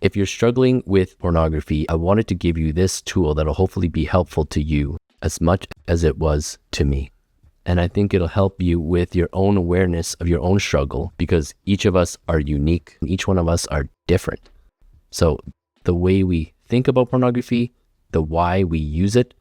If you're struggling with pornography, I wanted to give you this tool that'll hopefully be helpful to you as much as it was to me. And I think it'll help you with your own awareness of your own struggle, because each of us are unique and each one of us are different. So the way we think about pornography, the why we use it,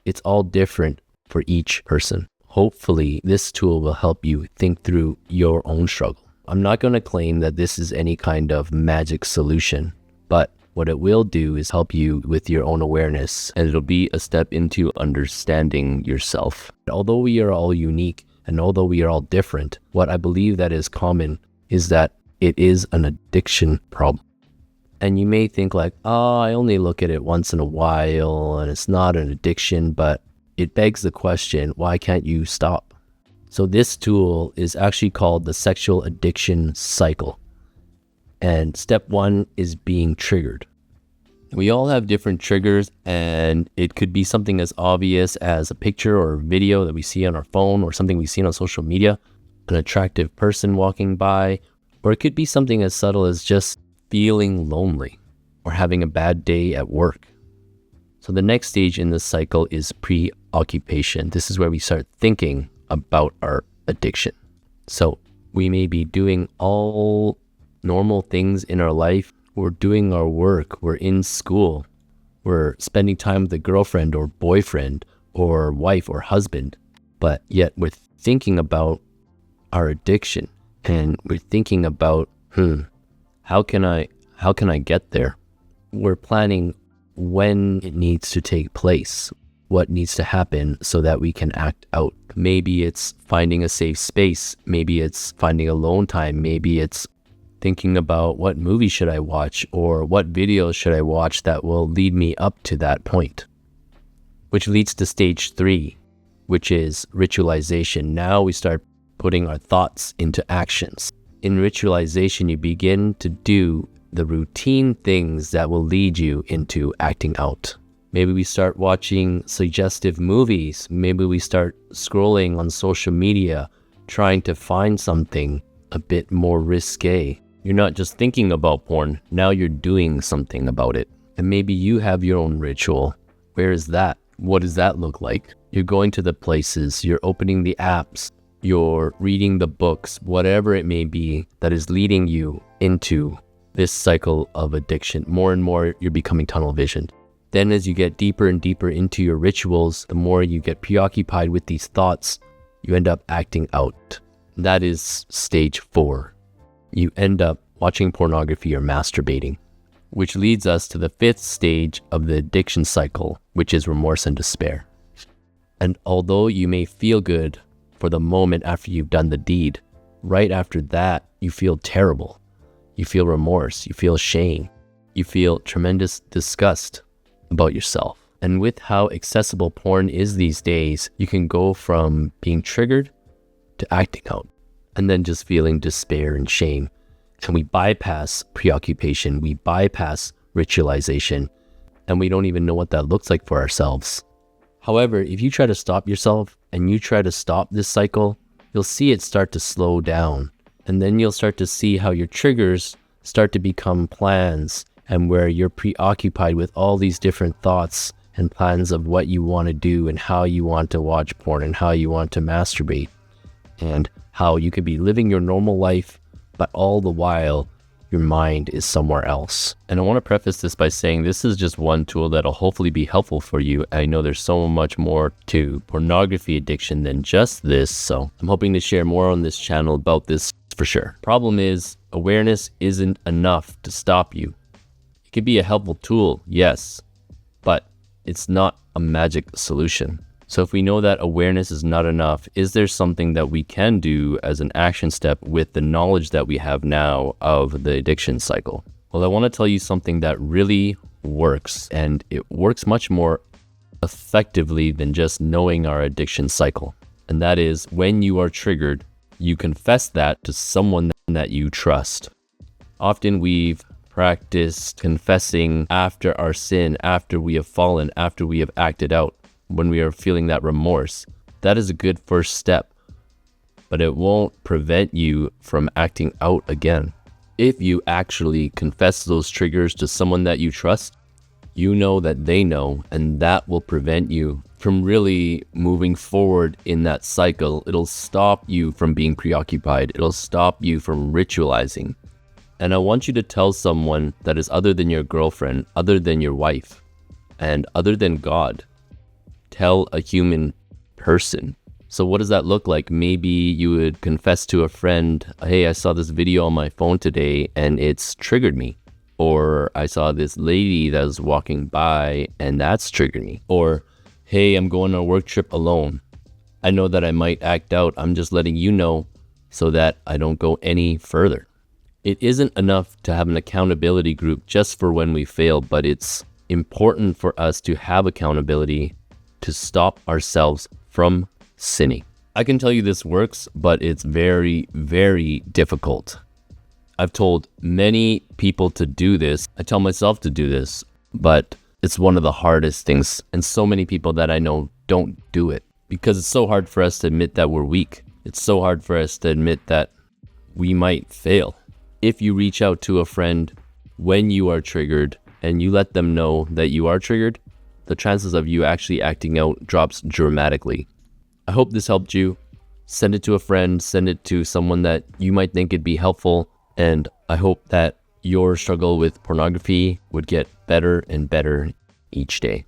it's all different for each person. Hopefully, this tool will help you think through your own struggle. I'm not going to claim that this is any kind of magic solution, but what it will do is help you with your own awareness, and it'll be a step into understanding yourself. Although we are all unique and although we are all different, what I believe that is common is that it is an addiction problem. And you may think like, I only look at it once in a while and it's not an addiction, but it begs the question, why can't you stop? So this tool is actually called the sexual addiction cycle. And step one is being triggered. We all have different triggers, and it could be something as obvious as a picture or video that we see on our phone, or something we see on social media, an attractive person walking by, or it could be something as subtle as just feeling lonely or having a bad day at work. So the next stage in this cycle is preoccupation. This is where we start thinking about our addiction. So we may be doing all normal things in our life. We're doing our work, we're in school, we're spending time with a girlfriend or boyfriend or wife or husband, but yet we're thinking about our addiction, and we're thinking about, how can I get there? We're planning when it needs to take place, what needs to happen so that we can act out. Maybe it's finding a safe space, maybe it's finding alone time, maybe it's thinking about what movie should I watch or what videos should I watch that will lead me up to that point. Which leads to stage 3, which is ritualization. Now we start putting our thoughts into actions. In ritualization, you begin to do the routine things that will lead you into acting out. Maybe we start watching suggestive movies. Maybe we start scrolling on social media, trying to find something a bit more risque. You're not just thinking about porn, now you're doing something about it. And maybe you have your own ritual. Where is that? What does that look like? You're going to the places, you're opening the apps, you're reading the books, whatever it may be that is leading you into this cycle of addiction. More and more, you're becoming tunnel visioned. Then as you get deeper and deeper into your rituals, the more you get preoccupied with these thoughts, you end up acting out. That is stage 4. You end up watching pornography or masturbating, which leads us to the 5th stage of the addiction cycle, which is remorse and despair. And although you may feel good for the moment after you've done the deed, right after that, you feel terrible. You feel remorse, you feel shame, you feel tremendous disgust about yourself. And with how accessible porn is these days, you can go from being triggered to acting out, and then just feeling despair and shame. And we bypass preoccupation, we bypass ritualization, and we don't even know what that looks like for ourselves. However, if you try to stop yourself and you try to stop this cycle, you'll see it start to slow down. And then you'll start to see how your triggers start to become plans, and where you're preoccupied with all these different thoughts and plans of what you want to do and how you want to watch porn and how you want to masturbate, and how you could be living your normal life, but all the while your mind is somewhere else. And I want to preface this by saying this is just one tool that'll hopefully be helpful for you. I know there's so much more to pornography addiction than just this, so I'm hoping to share more on this channel about this for sure. Problem is, awareness isn't enough to stop you. It could be a helpful tool, yes, but it's not a magic solution. So if we know that awareness is not enough, is there something that we can do as an action step with the knowledge that we have now of the addiction cycle? Well, I want to tell you something that really works, and it works much more effectively than just knowing our addiction cycle. And that is, when you are triggered, you confess that to someone that you trust. Often we've practiced confessing after our sin, after we have fallen, after we have acted out, when we are feeling that remorse. That is a good first step, but it won't prevent you from acting out again. If you actually confess those triggers to someone that you trust, you know that they know, and that will prevent you from really moving forward in that cycle. It'll stop you from being preoccupied. It'll stop you from ritualizing. And I want you to tell someone that is other than your girlfriend, other than your wife, and other than God. Tell a human person. So what does that look like? Maybe you would confess to a friend, hey, I saw this video on my phone today and it's triggered me. Or I saw this lady that was walking by and that's triggered me. Or, hey, I'm going on a work trip alone. I know that I might act out. I'm just letting you know so that I don't go any further. It isn't enough to have an accountability group just for when we fail, but it's important for us to have accountability to stop ourselves from sinning. I can tell you this works, but it's very, very difficult. I've told many people to do this. I tell myself to do this, but it's one of the hardest things. And so many people that I know don't do it because it's so hard for us to admit that we're weak. It's so hard for us to admit that we might fail. If you reach out to a friend when you are triggered and you let them know that you are triggered, the chances of you actually acting out drops dramatically. I hope this helped you. Send it to a friend, send it to someone that you might think it'd be helpful. And I hope that your struggle with pornography would get better and better each day.